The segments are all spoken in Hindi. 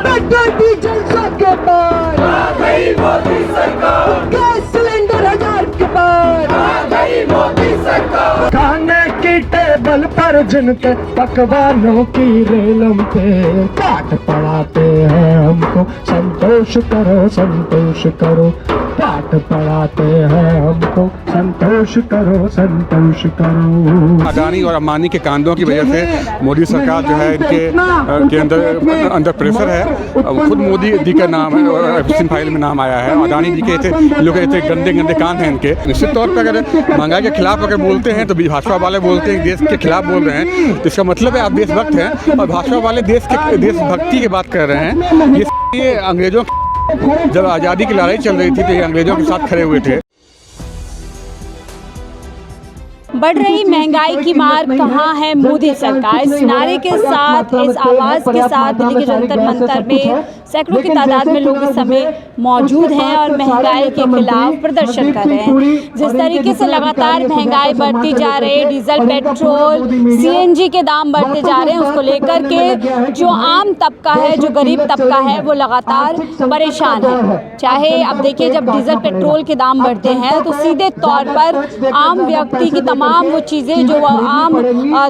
पेट्रोल डीजल 100 के पार, आ गई मोदी सरकार, गैस सिलेंडर 1000 के पार, आ गई मोदी सरकार। खाने की टेबल पर जिनके पकवानों की रेलम पे पाठ पढ़ाते हैं हमको संतोष करो, संतोष करो। पाठ पढ़ाते हैं हमको संतोष करो, संतोष करो। अडानी और अंबानी के कांडों की वजह से मोदी सरकार जो है इनके के अंदर प्रेशर है। खुद मोदी जी का नाम है और एफएसएल फाइल में नाम आया है। अडानी जी के ऐसे लोग ऐसे गंदे गंदे कांड हैं इनके। निश्चित तौर पर अगर महंगाई के खिलाफ अगर बोलते हैं तो भाजपा वाले बोलते हैं देश के खिलाफ बोल रहे हैं, तो इसका मतलब है आप देशभक्त हैं। और भाजपा वाले देशभक्ति की बात कर रहे हैं। ये अंग्रेजों जब आज़ादी की लड़ाई चल रही थी तो ये अंग्रेजों के साथ खड़े हुए थे। बढ़ रही महंगाई की मार कहाँ है मोदी सरकार। इस नारे के साथ, इस आवाज़ के साथ दिल्ली के जंतर मंतर में सैकड़ों की तादाद में लोग इस समय मौजूद हैं और महंगाई के खिलाफ प्रदर्शन कर रहे हैं। जिस तरीके से लगातार महंगाई बढ़ती जा रही है, डीजल, पेट्रोल, सीएनजी के दाम बढ़ते जा रहे हैं, उसको लेकर के जो आम तबका है, जो गरीब तबका है, वो लगातार परेशान है। चाहे अब देखिए जब डीजल पेट्रोल के दाम बढ़ते हैं तो सीधे तौर पर आम व्यक्ति की तमाम वो चीज़ें जो वह आम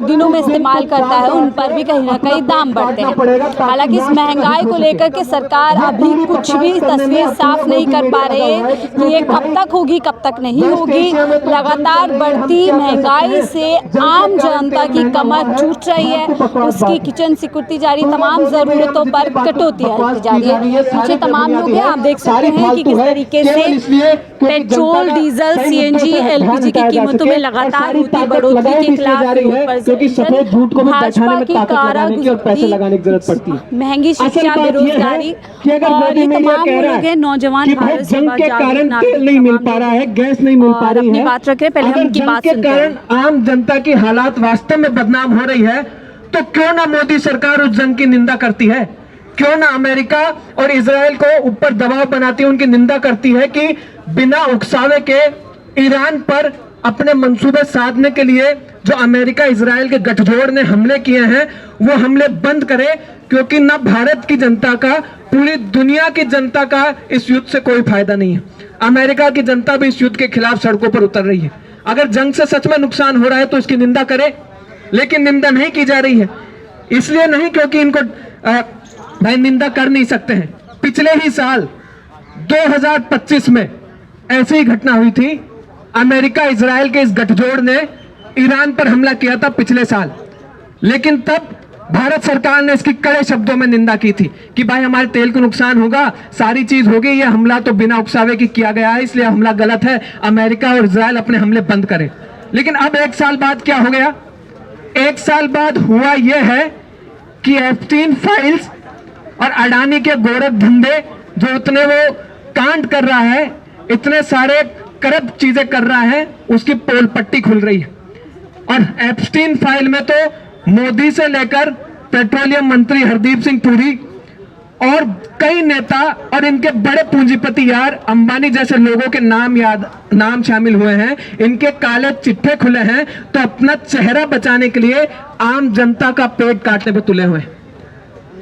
दिनों में इस्तेमाल करता है उन पर भी कहीं ना कहीं दाम बढ़ते हैं। हालांकि इस महंगाई को लेकर के सरकार अभी कुछ भी तस्वीर साफ नहीं कर पा रही है कि ये कब तक होगी, कब तक नहीं होगी। लगातार बढ़ती महंगाई से आम जनता की कमर टूट रही है, उसकी किचन सिक्योरिटी जारी, तमाम ज़रूरतों पर कटौती जा रही है। पीछे तमाम लोग हैं, आप देख सकते हैं कि किस तरीके से पेट्रोल, डीजल, सीएनजी, एलपीजी की कीमतों में लगातार होती बढ़ोतरी के खिलाफ भाजपा की कारागुजारी, महंगी शिक्षा, बेरोजगारी और ये तमाम लोग हैं नौजवान भारत जंग के कारण तेल नहीं मिल पा रहा है, गैस नहीं मिल पा रही है। बात रख रहे पहले हम उनकी बात सुनते हैं। कारण आम जनता की हालात वास्तव में बदनाम हो रही है, तो क्यों ना मोदी सरकार उस जंग की निंदा करती है? क्यों ना अमेरिका और इजराइल को ऊपर दबाव बनाती है, उनकी निंदा करती है कि बिना उकसावे के ईरान पर अपने मंसूबे साधने के लिए जो अमेरिका इजराइल के गठजोड़ ने हमले किए हैं वो हमले बंद करे, क्योंकि ना भारत की जनता का, पूरी दुनिया की जनता का इस युद्ध से कोई फायदा नहीं है। अमेरिका की जनता भी इस युद्ध के खिलाफ सड़कों पर उतर रही है। अगर जंग से सच में नुकसान हो रहा है तो इसकी निंदा करे, लेकिन निंदा नहीं की जा रही है। इसलिए नहीं क्योंकि इनको भाई निंदा कर नहीं सकते हैं। पिछले ही साल 2025 में ऐसी ही घटना हुई थी। अमेरिका इजराइल के इस गठजोड़ ने ईरान पर हमला किया था पिछले साल, लेकिन तब भारत सरकार ने इसकी कड़े शब्दों में निंदा की थी कि भाई हमारे तेल को नुकसान होगा, सारी चीज होगी, ये हमला तो बिना उकसावे की किया गया है, इसलिए हमला गलत है, अमेरिका और इजराइल अपने हमले बंद करें। लेकिन अब एक साल बाद क्या हो गया? एक साल बाद हुआ यह है कि एप्स्टीन फाइल्स और अडानी के गोरख धंधे जो इतने वो कांड कर रहा है, इतने सारे करप्ट चीजें कर रहा है, उसकी पोल पट्टी खुल रही है। और एप्स्टीन फाइल में तो मोदी से लेकर पेट्रोलियम मंत्री हरदीप सिंह पुरी और कई नेता और इनके बड़े पूंजीपति यार अंबानी जैसे लोगों के नाम शामिल हुए हैं। इनके काले चिट्ठे खुले हैं, तो अपना चेहरा बचाने के लिए आम जनता का पेट काटने पर तुले हुए हैं।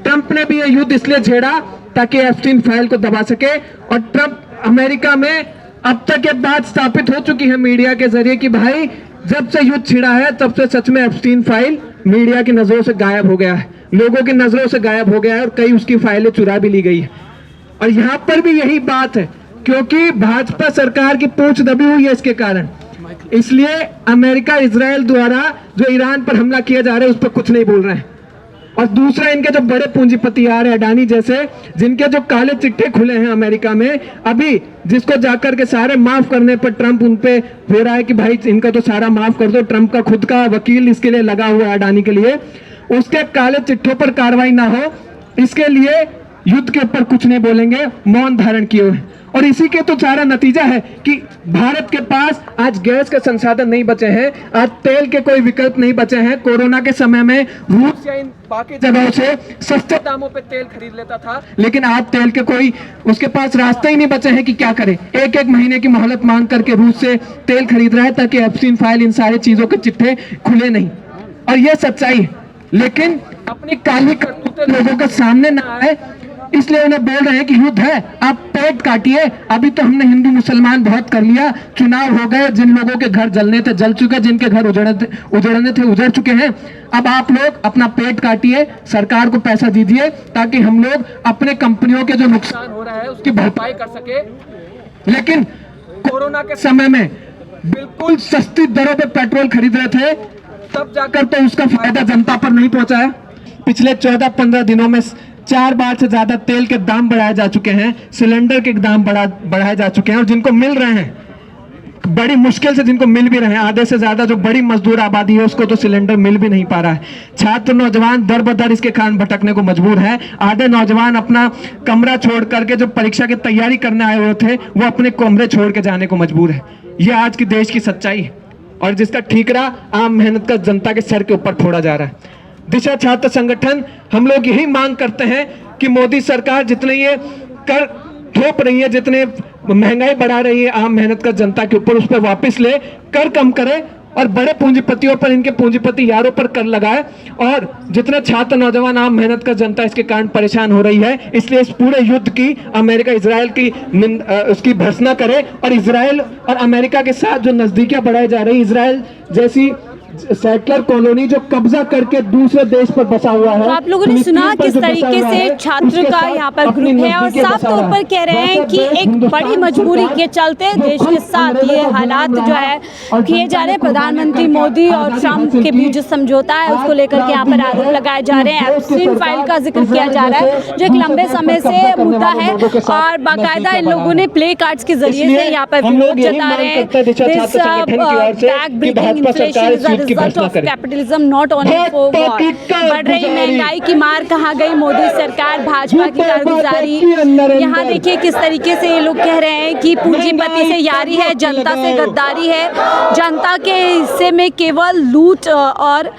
ट्रंप ने भी यह युद्ध इसलिए छेड़ा ताकि एप्स्टीन फाइल को दबा सके। और ट्रंप अमेरिका में अब तक ये बात स्थापित हो चुकी है मीडिया के जरिए कि भाई जब से युद्ध छिड़ा है तब से सच में एप्स्टीन फाइल मीडिया की नजरों से गायब हो गया है, लोगों की नजरों से गायब हो गया है और कई उसकी फाइलें चुरा भी ली गई है। और यहाँ पर भी यही बात है, क्योंकि भाजपा सरकार की पूंछ दबी हुई है इसके कारण, इसलिए अमेरिका इजराइल द्वारा जो ईरान पर हमला किया जा रहा है उस पर कुछ नहीं बोल रहे हैं। और दूसरा, इनके जो बड़े पूंजीपति आ रहे हैं अडानी जैसे, जिनके जो काले चिट्ठे खुले हैं अमेरिका में, अभी जिसको जाकर के सारे माफ करने पर ट्रंप उन पे हो रहा है कि भाई इनका तो सारा माफ कर दो, ट्रंप का खुद का वकील इसके लिए लगा हुआ है अडानी के लिए, उसके काले चिट्ठों पर कार्रवाई ना हो इसके लिए युद्ध के ऊपर कुछ नहीं बोलेंगे, मौन धारण किए हुए। और इसी के तो सारा नतीजा है कि भारत के पास आज गैस के संसाधन नहीं बचे हैं, आज तेल के कोई विकल्प नहीं बचे हैं। कोरोना के समय में रूस या इन बाकी जगहों से सस्ते दामों पे तेल खरीद लेता था, लेकिन आज तेल के कोई उसके पास रास्ते ही नहीं बचे हैं कि क्या करे। एक एक महीने की मोहलत मांग करके रूस से तेल खरीद रहा है ताकि एप्स्टीन फाइल, इन सारी चीजों के चिट्ठे खुले नहीं। और ये सच्चाई है, लेकिन अपनी काली करतूतें लोगों के सामने ना आए इसलिए उन्हें बोल रहे हैं कि युद्ध है, आप पेट काटिए। अभी तो हमने हिंदू मुसलमान बहुत कर लिया, चुनाव हो गए, जिन लोगों के घर जलने थे जल चुके, जिनके घर उजड़ने थे उजड़ चुके हैं। अब आप लोग अपना पेट काटिए, सरकार को पैसा दीजिए ताकि हम लोग अपने कंपनियों के जो नुकसान हो रहा है उसकी भरपाई कर सके। लेकिन कोरोना के समय में बिल्कुल सस्ती दरों पे पेट्रोल खरीद रहे थे, तब जाकर तो उसका फायदा जनता पर नहीं पहुंचा है। पिछले 14-15 दिनों में 4 बार से ज्यादा तेल के दाम बढ़ाए जा चुके हैं, सिलेंडर के दाम बढ़ाए जा चुके हैं, और जिनको मिल रहे हैं बड़ी मुश्किल से, जिनको मिल भी रहे हैं, आधे से ज्यादा जो बड़ी मजदूर आबादी है उसको तो सिलेंडर मिल भी नहीं पा रहा है। छात्र नौजवान दर बदर इसके कारण भटकने को मजबूर है। आधे नौजवान अपना कमरा छोड़ करके जो परीक्षा की तैयारी करने आए हुए थे वो अपने कमरे छोड़ के जाने को मजबूर है। ये आज की देश की सच्चाई है और जिसका ठीकरा आम मेहनत का जनता के सर के ऊपर फोड़ा जा रहा है। दिशा छात्र संगठन हम लोग यही मांग करते हैं कि मोदी सरकार जितने ये कर थोप रही है, जितने महंगाई बढ़ा रही है आम मेहनत का जनता के ऊपर, उस पर वापस ले, कर कम करे और बड़े पूंजीपतियों पर, इनके पूंजीपति यारों पर कर लगाए। और जितने छात्र नौजवान आम मेहनत का जनता इसके कारण परेशान हो रही है, इसलिए इस पूरे युद्ध की अमेरिका इजराइल की उसकी भर्त्सना करे और इजराइल और अमेरिका के साथ जो नजदीकियां बढ़ाई जा रही, इजराइल जैसी सेटलर कॉलोनी जो कब्जा करके दूसरे देश पर बसा हुआ है। तो आप लोगों ने सुना किस तरीके से छात्र का यहाँ पर ग्रुप है और साफ तौर पर कह रहे हैं कि एक बड़ी मजबूरी के चलते देश के साथ ये हालात जो है किए जा रहे हैं। प्रधानमंत्री मोदी और ट्रंप के बीच जो समझौता है उसको लेकर के यहाँ पर आरोप लगाए जा रहे हैं। एप्स्टीन फाइल का जिक्र किया जा रहा है जो एक लंबे समय से मुद्दा है और बाकायदा इन लोगों ने प्ले कार्ड्स के जरिए से यहाँ पर विरोध जता रहे हैं। Result of capitalism not only for war. बढ़ रही महंगाई की मार कहाँ गई मोदी सरकार, भाजपा की कारगुजारी। यहाँ देखिए किस तरीके से ये लोग कह रहे हैं कि पूंजीपति से यारी है, जनता से गद्दारी है, जनता के हिस्से में केवल लूट और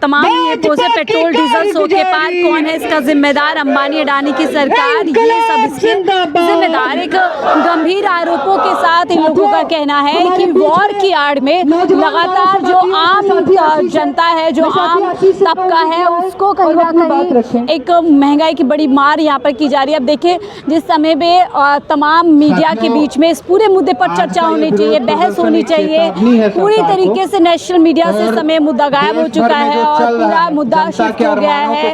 तमाम नियतों से पेट्रोल डीजल सो के पार। कौन है इसका जिम्मेदार? अंबानी अडानी की सरकार, ये सब इसके जिम्मेदार। एक गंभीर आरोपों के साथ इन लोगों का कहना है कि वॉर की आड़ में लगातार जो आम जनता है, जो आम तबका है, उसको कहीं ना कहीं एक महंगाई की बड़ी मार यहाँ पर की जा रही है। अब देखिए जिस समय में तमाम मीडिया के बीच में इस पूरे मुद्दे पर चर्चा होनी चाहिए, बहस होनी चाहिए, पूरी तरीके से नेशनल मीडिया से समय मुद्दा गायब हो चुका है और पूरा मुद्दा शिफ्ट हो गया है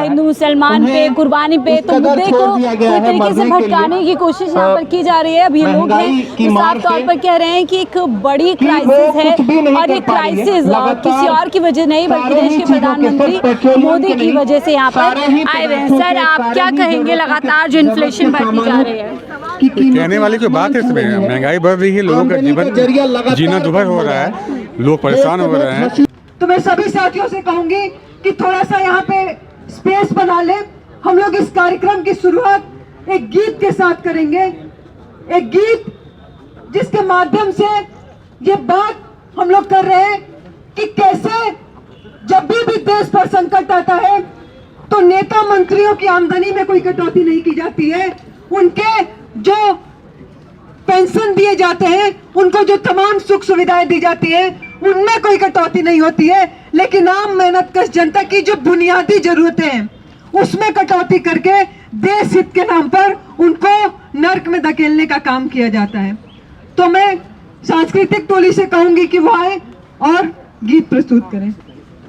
हिंदू मुसलमान पे, कुर्बानी पे। तो मुद्दे को पूरी तरीके से भटकाने की कोशिश यहाँ पर की जा रही है। अब ये लोग हैं साफ तौर पर कह रहे हैं कि एक बड़ी क्राइसिस है और ये क्राइसिस किसी और की वजह नहीं बल्कि देश के प्रधानमंत्री मोदी की वजह से यहाँ पर आए हुए हैं। सर आप क्या कहेंगे, लगातार जो इन्फ्लेशन बढ़ती जा रही है? कहने वाली कोई बात है इसमें? महंगाई बढ़ रही है, लोगों का जीवन जीना दुभर हो रहा है, लोग परेशान हो रहे हैं। तो मैं सभी साथियों से कहूंगी कि थोड़ा सा यहाँ पे स्पेस बना ले। हम लोग इस कार्यक्रम की शुरुआत एक गीत के साथ करेंगे, एक गीत जिसके माध्यम से ये बात हम लोग कर रहे हैं कि कैसे जब भी देश पर संकट आता है तो नेता मंत्रियों की आमदनी में कोई कटौती नहीं की जाती है। उनके जो पेंशन दिए जाते हैं, उनको जो तमाम सुख सुविधाएं दी जाती है, उनमें कोई कटौती नहीं होती है। लेकिन आम मेहनतकश जनता की जो बुनियादी जरूरतें हैं उसमें कटौती करके देश हित के नाम पर उनको नर्क में धकेलने का काम किया जाता है। तो मैं सांस्कृतिक टोली से कहूंगी कि वो आए और गीत प्रस्तुत करें।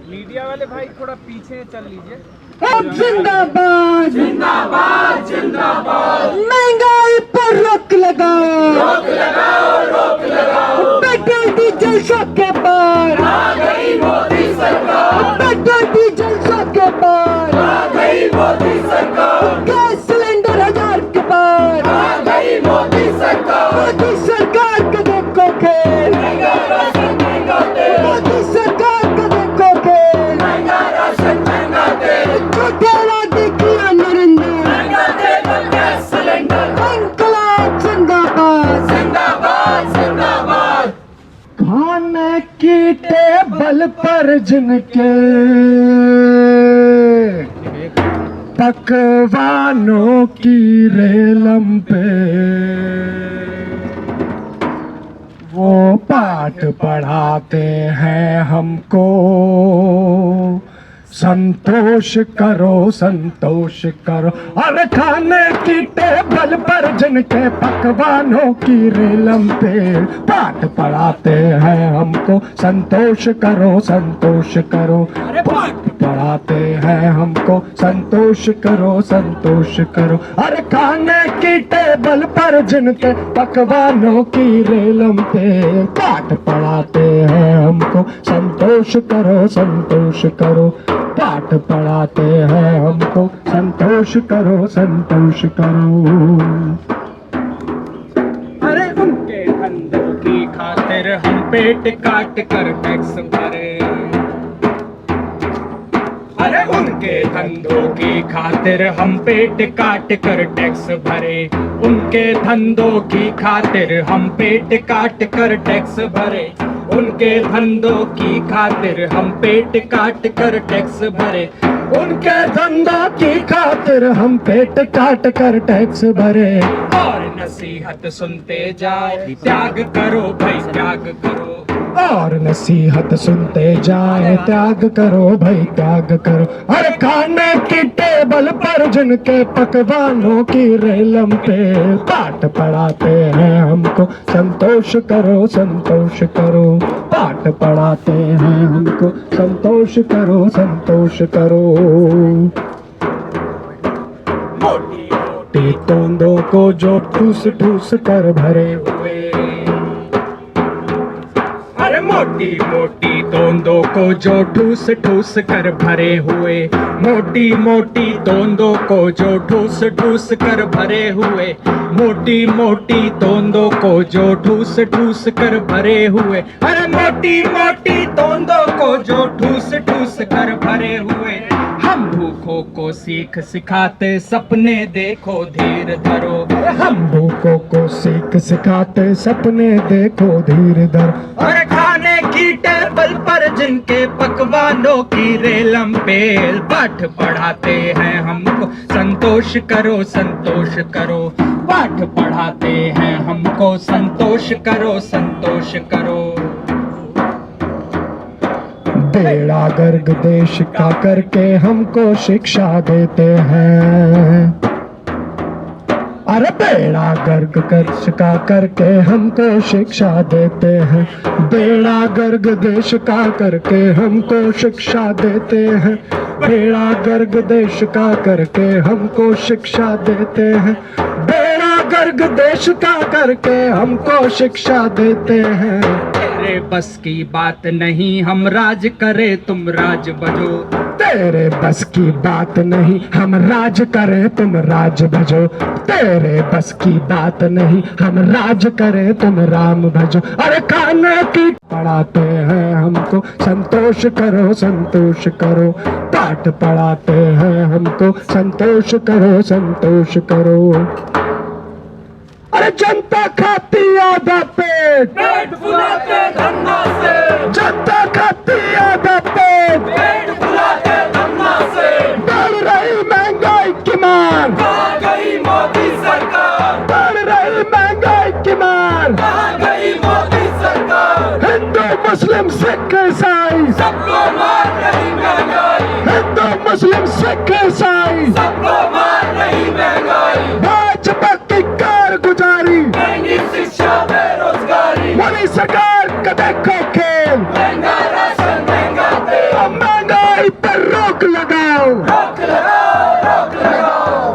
मीडिया वाले भाई थोड़ा पीछे चल लीजिए। जिंदाबाद जिंदाबाद जिंदाबाद। महंगाई पर रोक लगाओ, रोक लगाओ, रोक लगाओ। पेट्रोल डीजल सौ के पार, आ गई मोदी सरकार। पेट्रोल डीजल सौ के पार, आ गई मोदी सरकार। गैस सिलेंडर 1000 के पार, आ गई मोदी सरकार। मोदी सरकार का देखो खेल, महंगा राशन महंगा तेल, मोदी सरकार का देखो खेल। महंगा राशन महंगा तेल, झूठे वादे किया नरेंद्र, महंगा तेल और गैस सिलेंडर। इंकलाब जिंदाबाद, जिंदाबाद जिंदाबाद। खाने की टेबल पर जिनके पकवानों की रेलम पे वो पाठ पढ़ाते हैं हमको संतोष करो संतोष करो। अरे खाने की टेबल पर जिनके पकवानों की रेलम पे पाठ पढ़ाते हैं हमको संतोष करो संतोष करो। पाठ पढ़ाते हैं हमको संतोष करो संतोष करो। अरे खाने की टेबल पर जिनके पकवानों की रेलम पे पाठ पढ़ाते हैं हमको संतोष करो संतोष करो। पाठ पढ़ाते हैं हमको संतोष करो संतोष करो। अरे उनके धंधों की खातिर हम पेट काट कर टैक्स भरे। अरे उनके धंधों की खातिर हम पेट काट कर टैक्स भरे। उनके धंधों की खातिर हम पेट काट कर टैक्स भरे। उनके धंधों की खातिर हम पेट काट कर टैक्स भरे। उनके धंधों की खातिर हम पेट काट कर टैक्स भरे। और नसीहत सुनते जाए त्याग करो भाई त्याग करो। और नसीहत सुनते जाए त्याग करो भाई त्याग करो। अरे खाने की टेबल पर जिनके पकवानों की रेलम पे पाठ पढ़ाते हैं हमको संतोष करो संतोष करो। पाठ पढ़ाते हैं हमको संतोष करो संतोष करो। मोटी मोटी तोंदों को जो ठूस ठूस कर भरे हुए। अरे मोटी मोटी तोंदों को जो ठूस ठूस कर भरे हुए। मोटी मोटी तोंदों को जो ठूस ठूस कर भरे हुए। मोटी मोटी तोंदों को जो ठूस ठूस कर भरे हुए। अरे मोटी मोटी तोंदों को जो ठूस ठूस कर भरे हुए। हम भूखों को सीख सिखाते सपने देखो धीर धरो। हम भूखों को सीख सिखाते सपने देखो धीर धरो। और खाने की टेबल पर जिनके पकवानों की रेलम पे पाठ पढ़ाते हैं हमको संतोष करो संतोष करो। पाठ पढ़ाते हैं हमको संतोष करो संतोष करो। बेड़ा गर्क देश का करके हमको शिक्षा देते हैं। अरे बेड़ा गर्क देश का करके हमको शिक्षा देते हैं। बेड़ा गर्क देश का करके हमको शिक्षा देते हैं। बेड़ा गर्क देश का करके हमको शिक्षा देते हैं। बेड़ा गर्क देश का करके हमको शिक्षा देते हैं। तेरे बस की बात नहीं हम राज करे तुम राज बजो। तेरे बस की बात नहीं हम राज करे तुम राज भजो। तेरे बस की बात नहीं हम राज करे तुम राम भजो। अरे खाने की पढ़ाते हैं हमको संतोष करो संतोष करो। पाठ पढ़ाते हैं हमको संतोष करो संतोष करो। अरे जनता खाती आधा पेट पेट फुलाते धन्ना से। जनता खाती आधा पेट पेट फुलाते धन्ना से। बढ़ रही महंगाई की मार। कहाँ गई मोदी सरकार। बढ़ रही महंगाई की मार। कहाँ गई मोदी सरकार। हिंदू मुस्लिम सिख ईसाई सबको मार रही महंगाई। हिंदू मुस्लिम सिख ईसाई सबको मार रही महंगाई। भाजपा की कारगुजारी महंगी शिक्षा बेरोजगारी। मोदी सरकार का देखो खेल। महंगा राशन महंगा तेल। अब महंगाई पर रोक लगाओ। रोक लगाओ रोक लगाओ।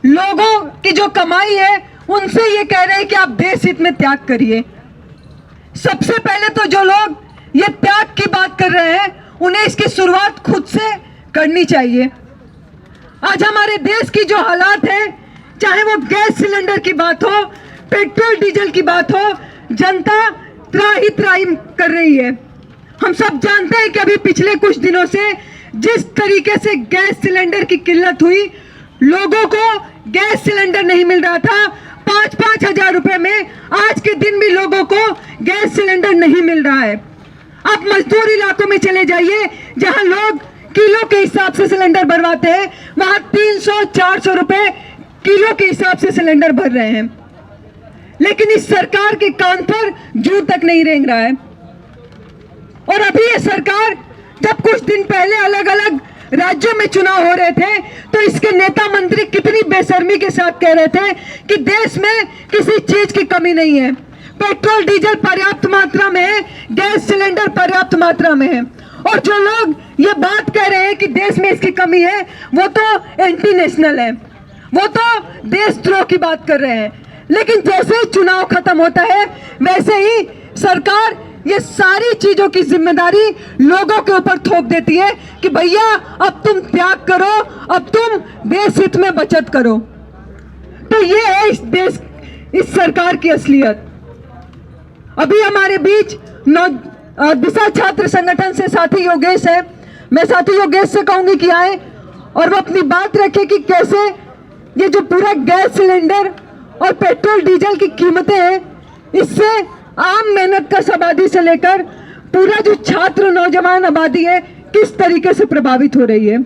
लोगों की जो कमाई है उनसे ये कह रहे हैं कि आप देश हित में त्याग करिए। सबसे पहले तो जो लोग ये त्याग की बात कर रहे हैं उन्हें इसकी शुरुआत खुद से करनी चाहिए। आज हमारे देश की जो हालात है, चाहे वो गैस सिलेंडर की बात हो, पेट्रोल डीजल की बात हो, जनता त्राही त्राही कर रही है। हम सब जानते हैं कि अभी पिछले कुछ दिनों से जिस तरीके से गैस सिलेंडर की किल्लत हुई, लोगों को गैस सिलेंडर नहीं मिल रहा था। 5-5 हजार रुपए में आज के दिन भी लोगों को गैस सिलेंडर नहीं मिल रहा है। आप मजदूर इलाकों में चले जाइए जहां लोग किलो के हिसाब से सिलेंडर भरवाते हैं, वहां 300-400 रुपए किलो के हिसाब से सिलेंडर भर रहे हैं। लेकिन इस सरकार के कान पर जू तक नहीं रेंग रहा है। और अभी ये सरकार जब कुछ दिन पहले अलग अलग राज्यों में चुनाव हो रहे थे तो इसके नेता मंत्री कितनी बेशर्मी के साथ कह रहे थे कि देश में किसी चीज की कमी नहीं है, पेट्रोल डीजल पर्याप्त मात्रा में है, गैस सिलेंडर पर्याप्त मात्रा में है। और जो लोग ये बात कह रहे हैं कि देश में इसकी कमी है, वो तो एंटी नेशनल है, वो तो देशद्रोह की बात कर रहे हैं। लेकिन जैसे ही चुनाव खत्म होता है वैसे ही सरकार ये सारी चीजों की जिम्मेदारी लोगों के ऊपर थोप देती है कि भैया अब तुम त्याग करो, अब तुम देश हित में बचत करो। तो ये है इस सरकार की असलियत। अभी हमारे बीच दिशा छात्र संगठन से साथी योगेश है। मैं साथी योगेश से कहूंगी कि आए और वो अपनी बात रखे कि कैसे ये जो पूरा गैस सिलेंडर और पेट्रोल डीजल की कीमतें हैं, इससे आम मेहनत कश आबादी से लेकर पूरा जो छात्र नौजवान आबादी है किस तरीके से प्रभावित हो रही है।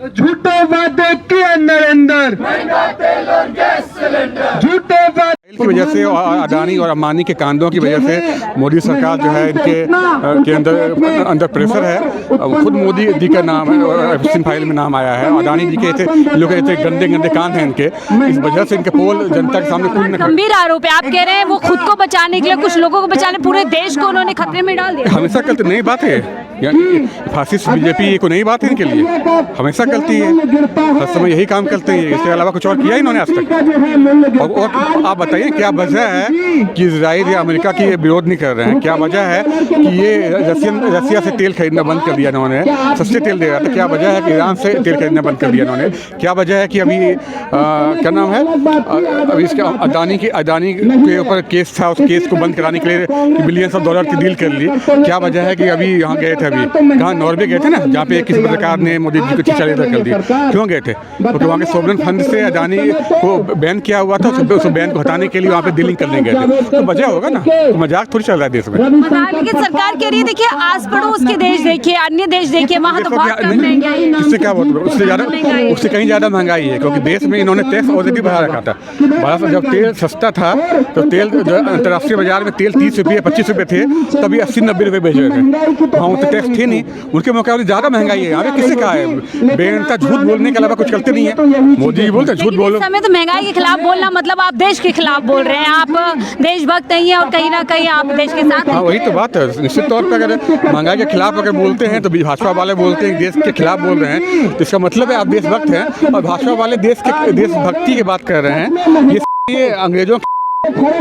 झूठे वादे किए नरेंद्र, महंगा तेल और गैस सिलेंडर, झूठे वादे की वजह से और अडानी और अंबानी के कांडों की वजह से मोदी सरकार जो है इनके अंदर प्रेशर है। खुद मोदी जी का नाम है और एफएससी फाइल में नाम आया है। अडानी जी के लोग ऐसे गंदे गंदे कांड हैं इनके, इस वजह से इनके पोल जनता के सामने खुल गंभीर आरोप है। आप कह रहे हैं वो खुद को बचाने के लिए, कुछ लोगों को बचाने, पूरे देश को उन्होंने खतरे में डाल दिया। हमेशा गलती नई बात है, फासिस्ट बीजेपी ये कोई नई बात है इनके लिए, हमेशा गलती है, हर समय यही काम करते हैं, इसके अलावा कुछ और किया इन्होंने आज तक। और आप बताइए क्या वजह है कि इजराइल या अमेरिका की विरोध नहीं कर रहे हैं? क्या वजह है कि ये रसिया से तेल खरीदना बंद कर दिया इन्होंने, सस्ते तेल दे रहा था? क्या वजह है कि ईरान से तेल खरीदना बंद कर दिया इन्होंने? क्या वजह है कि अभी क्या नाम है, अभी इसके अडानी के ऊपर केस था, उस केस को बंद कराने के लिए बिलियंस ऑफ डॉलर की डील कर ली? क्या वजह है कि अभी यहाँ गए थे, अभी कहाँ नॉर्वे गए थे ना, जहाँ पे किसी पत्रकार ने मोदी जी को चिट्ठा लेटर कर दी? क्यों गए थे? क्योंकि वहाँ के सोवरेन फंड से अडानी को बैन किया हुआ था, उस बैन को हटाने के लिए वहाँ पे डीलिंग करने गए थे। तो वजह होगा ना, तो मजाक थोड़ी चल रहा है देश में। लेकिन सरकार कह रही है देखिए आस पड़ोस के देश देखिए, अन्य देश देखिए, वहाँ तो बहुत कम महंगाई है। इससे क्या बहुत, उससे कहीं ज़्यादा महंगाई है, क्योंकि देश में इन्होंने टैक्स ऑलरेडी बढ़ा रखा था। जब तेल सस्ता था तो तेल अंतर्राष्ट्रीय बाजार में तेल 30 रुपये 25 रुपये थे, तभी 80-90 रुपये बेच रहे थे। वहाँ तो टैक्स थे नहीं, उनके मुकाबले ज़्यादा महंगाई है। यहाँ पे किससे कहा है? बेनता झूठ बोलने के अलावा कुछ करते नहीं है। मोदी जी बोलते झूठ बोलो। इस समय तो महंगाई के खिलाफ बोलना मतलब आप देश के खिलाफ बोल रहे हैं, आप देशभक्त नहीं है और कहीं ना कहीं आप देश के साथ। हाँ, वही तो बात है। निश्चित तौर पर अगर महंगाई के खिलाफ अगर बोलते हैं तो भाजपा वाले बोलते हैं देश के खिलाफ बोल रहे हैं, तो इसका मतलब है आप देशभक्त हैं। और भाजपा वाले देशभक्ति की बात कर रहे हैं। ये अंग्रेजों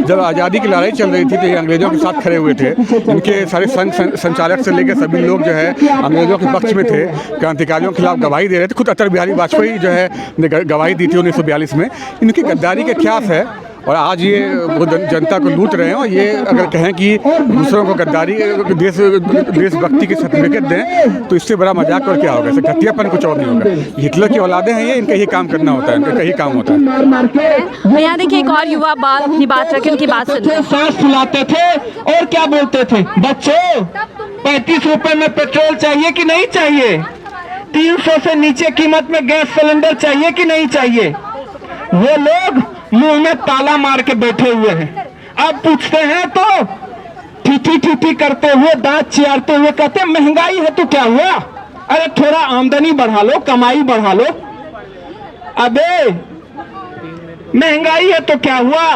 जब आज़ादी की लड़ाई चल रही थी तो ये अंग्रेजों के साथ खड़े हुए थे। इनके सारे संघ संचालक से लेकर सभी लोग जो है अंग्रेजों के पक्ष में थे, क्रांतिकारियों के खिलाफ गवाही दे रहे थे। खुद अटल बिहारी वाजपेयी जो है ने गवाही दी थी 1942 में। इनकी गद्दारी का इतिहास है और आज ये वो जनता को लूट रहे हैं। और ये अगर कहें कि दूसरों को गद्दारी देशभक्ति की सर्टिफिकेट दें तो इससे बड़ा मजाक और क्या होगा? इससे घटियापन कुछ और नहीं होगा। हिटलर की औलादे हैं ये, इनका ही काम करना होता है, इनका ही काम होता है। यहाँ देखिए एक और युवा अपनी बात रखे, उनकी बात सुनते हैं। सांस फुलाते थे और क्या बोलते थे, बच्चों 35 रुपए में पेट्रोल चाहिए कि नहीं चाहिए? 300 से नीचे कीमत में गैस सिलेंडर चाहिए कि नहीं चाहिए? वो लोग मुंह में ताला मार के बैठे हुए हैं। अब पूछते हैं तो ठीठी करते हुए, दांत चियारते हुए कहते हैं महंगाई है तो क्या हुआ? अरे थोड़ा आमदनी बढ़ा लो, कमाई बढ़ा लो। अबे महंगाई है तो क्या हुआ?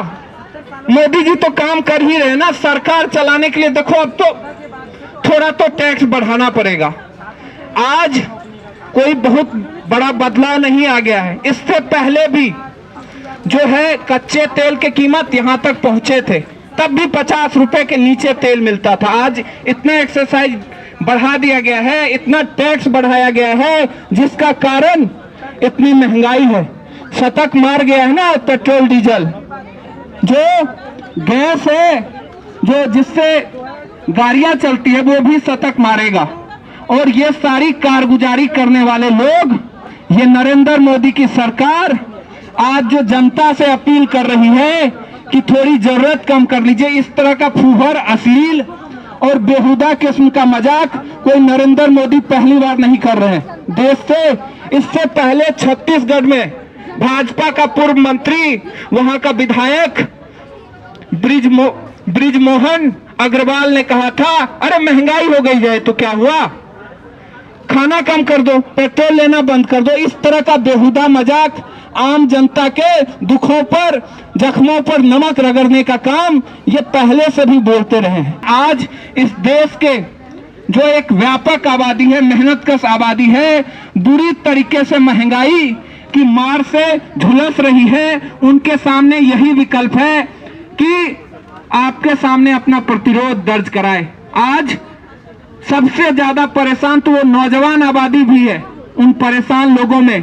मोदी जी तो काम कर ही रहे ना सरकार चलाने के लिए। देखो अब तो थोड़ा तो टैक्स बढ़ाना पड़ेगा। आज कोई बहुत बड़ा बदलाव नहीं आ गया है। इससे पहले भी जो है कच्चे तेल की कीमत यहाँ तक पहुंचे थे, तब भी 50 रुपए के नीचे तेल मिलता था। आज इतना एक्सरसाइज बढ़ा दिया गया है, इतना टैक्स बढ़ाया गया है, जिसका कारण इतनी महंगाई है। शतक मार गया है ना पेट्रोल डीजल। जो गैस है, जो जिससे गाड़ियां चलती है, वो भी शतक मारेगा। और ये सारी कारगुजारी करने वाले लोग, ये नरेंद्र मोदी की सरकार आज जो जनता से अपील कर रही है कि थोड़ी जरूरत कम कर लीजिए। इस तरह का फूहर, अश्लील और बेहुदा किस्म का मजाक कोई नरेंद्र मोदी पहली बार नहीं कर रहे हैं देश से। इससे पहले छत्तीसगढ़ में भाजपा का पूर्व मंत्री, वहां का विधायक ब्रिजमोहन अग्रवाल ने कहा था अरे महंगाई हो गई है तो क्या हुआ, खाना कम कर दो, पेट्रोल लेना बंद कर दो। इस तरह का बेहुदा मजाक, आम जनता के दुखों पर, जख्मों पर नमक रगड़ने का काम ये पहले से भी बोलते रहे हैं। आज इस देश के जो एक व्यापक आबादी है, मेहनतकश आबादी है, बुरी तरीके से महंगाई की मार से झुलस रही है। उनके सामने यही विकल्प है कि आपके सामने अपना प्रतिरोध दर्ज कराए। आज सबसे ज्यादा परेशान तो वो नौजवान आबादी भी है, उन परेशान लोगों में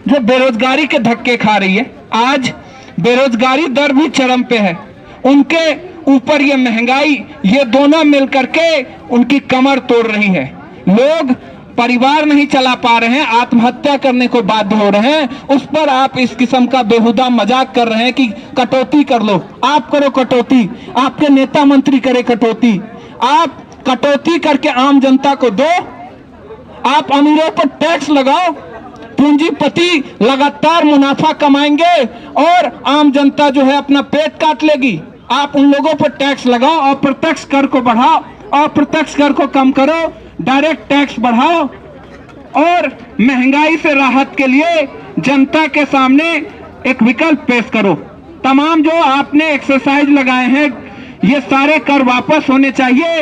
जो बेरोजगारी के धक्के खा रही है। आज बेरोजगारी दर भी चरम पे है, उनके ऊपर ये महंगाई, ये दोनों मिलकर के उनकी कमर तोड़ रही है। लोग परिवार नहीं चला पा रहे हैं, आत्महत्या करने को बाध्य हो रहे हैं। उस पर आप इस किस्म का बेहुदा मजाक कर रहे हैं कि कटौती कर लो। आप करो कटौती, आपके नेता मंत्री करे कटौती, आप कटौती करके आम जनता को दो। आप अमीरों पर टैक्स लगाओ, पूंजीपति लगातार मुनाफा कमाएंगे और आम जनता जो है अपना पेट काट लेगी। आप उन लोगों पर टैक्स लगाओ, अप्रत्यक्ष कर को बढ़ाओ, अप्रत्यक्ष कर को कम करो, डायरेक्ट टैक्स बढ़ाओ और महंगाई से राहत के लिए जनता के सामने एक विकल्प पेश करो। तमाम जो आपने एक्सरसाइज लगाए हैं ये सारे कर वापस होने चाहिए।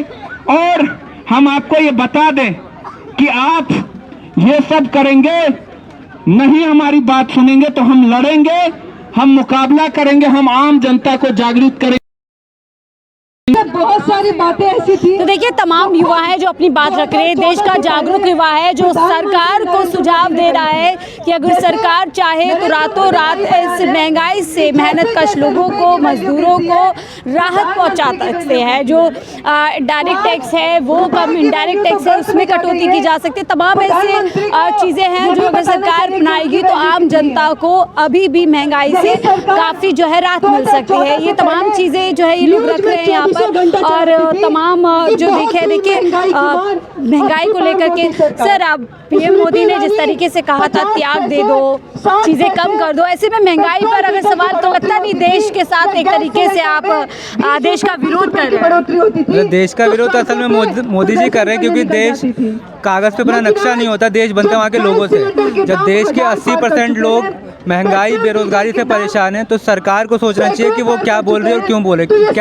और हम आपको ये बता दें कि आप ये सब करेंगे नहीं, हमारी बात सुनेंगे तो हम लड़ेंगे, हम मुकाबला करेंगे, हम आम जनता को जागरूक करेंगे। बहुत सारी बातें ऐसी थी। तो देखिए तमाम युवा हैं जो अपनी बात रख रहे हैं। देश का जागरूक युवा है जो सरकार को सुझाव दे रहा है कि अगर सरकार चाहे तो रातों रात इस महंगाई से मेहनतकश लोगों को, मजदूरों को राहत पहुंचा सकते हैं। जो डायरेक्ट टैक्स है वो कम, इनडायरेक्ट टैक्स है उसमें कटौती की जा सकती है। तमाम ऐसे चीज़ें हैं जो अगर सरकार अपनाएगी तो आम जनता को अभी भी महंगाई से काफ़ी जो है राहत मिल सकती है। ये तमाम चीज़ें जो है ये लोग रख रहे हैं यहाँ पर। और तमाम जो देखिए महंगाई को लेकर के सर, आप पीएम मोदी ने जिस तरीके से कहा था त्याग दे दो, चीज़ें कम कर दो, ऐसे में महंगाई पर अगर सवाल तो लगता नहीं देश के साथ एक तरीके से आप देश का विरोध कर रहे हैं। देश का विरोध असल में मोदी जी कर रहे हैं क्योंकि देश कागज़ पे बना नक्शा नहीं होता, देश बनता है वहाँ के लोगों से। जब देश के 80% लोग महंगाई बेरोजगारी से परेशान हैं तो सरकार को सोचना चाहिए कि वो क्या बोल रही है और क्यों बोल रही है।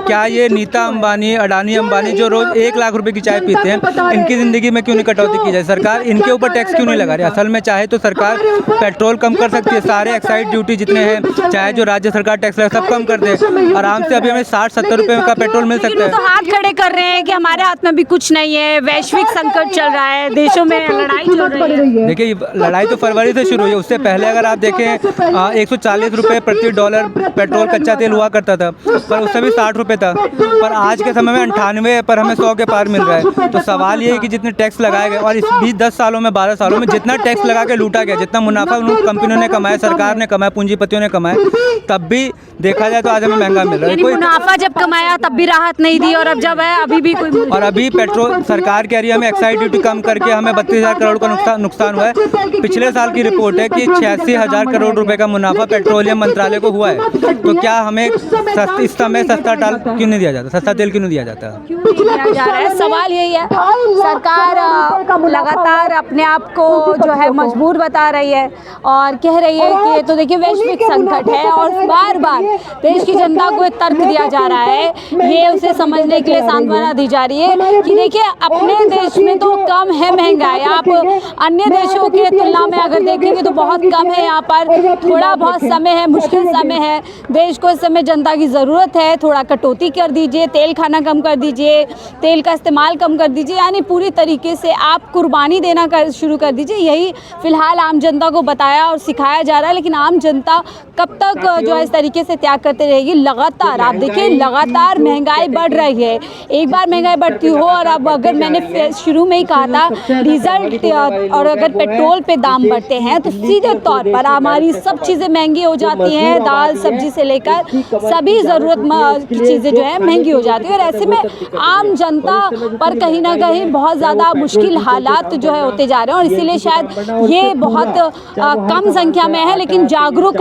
क्या ये नीता अंबानी, अडानी अंबानी जो रोज 1 लाख रुपए की चाय पीते हैं, इनकी ज़िंदगी में क्यों नहीं कटौती की जाए? सरकार इनके ऊपर टैक्स क्यों नहीं लगा रही? असल में चाहे तो सरकार पेट्रोल कम कर सकती है, सारे एक्साइज ड्यूटी जितने हैं, चाहे जो राज्य सरकार टैक्स लगा सब कम कर दे, आराम से अभी हमें 60-70 रुपये का पेट्रोल मिल सकता है। तो हाथ खड़े कर रहे हैं कि हमारे हाथ में भी कुछ नहीं है, वैश्विक संकट चल रहा है, देशों में लड़ाई चल रही है। देखिए लड़ाई तो फरवरी से शुरू हुई है, उससे पहले अगर आप देखें 140 रुपये प्रति डॉलर पेट्रोल कच्चा तेल हुआ करता था, पर उससे भी 60 रुपये था, पर आज के समय में 98 पर हमें 100 के पार मिल रहा है। तो सवाल ये है कि जितने टैक्स लगाए गए और इस 10 सालों में 12 सालों में जितना टैक्स लगा के लूटा गया, जितना मुनाफा उन कंपनियों ने कमाया, सरकार ने कमाया, पूंजीपतियों ने कमाया, तब भी देखा जाए तो आज हमें महंगा मिल रहा है। कोई मुनाफा जब कमाया तब भी राहत नहीं दी और अब जब है अभी भी कोई। और अभी पेट्रोल सरकार कह रही है हमें एक्साइज ड्यूटी कम करके हमें 32,000 करोड़ का नुकसान हुआ है। पिछले साल की रिपोर्ट है कि 86,000 करोड़ रुपए का मुनाफा पेट्रोलियम मंत्रालय को हुआ है। तो क्या हमें इस समय सस्ता तेल क्यों नहीं दिया जाता? सस्ता तेल क्यों नहीं दिया जाता? जा रहा है सवाल यही है, सरकार लगातार अपने आप को जो है मजबूर बता रही है और कह रही है कि ये तो देखिए वैश्विक संकट है और बार बार देश की जनता को एक तर्क दिया जा रहा है, ये उसे समझने के लिए सांत्वना दी जा रही है कि देखिए अपने देश में तो कम है महंगाई, आप अन्य देशों के तुलना में अगर देखेंगे तो बहुत कम है। यहाँ पर थोड़ा बहुत समय है, मुश्किल समय है, देश को इस समय जनता की ज़रूरत है, थोड़ा कटौती कर दीजिए, तेल खाना कम कर दीजिए, तेल का इस्तेमाल कम कर दीजिए, यानी पूरी तरीके से आप कुर्बानी देना शुरू कर दीजिए। यही फिलहाल आम जनता को बताया और सिखाया जा रहा है, लेकिन आम जनता कब तक जो है इस तरीके से त्याग करते रहेगी? लगातार आप देखिए लगातार महंगाई बढ़ रही है, एक बार महंगाई बढ़ती हो और अब अगर मैंने शुरू में ही कहा था डीजल और अगर पेट्रोल पे दाम बढ़ते हैं तो सीधे तौर पर हमारी सब चीज़ें महंगी हो जाती हैं, दाल सब्जी से लेकर सभी ज़रूरत की चीज़ें जो है महंगी हो जाती है और ऐसे में आम जनता पर कहीं ना कहीं बहुत ज़्यादा मुश्किल हालात जो है होते जा रहे हैं और इसीलिए शायद ये बहुत कम संख्या में है, लेकिन जागरूक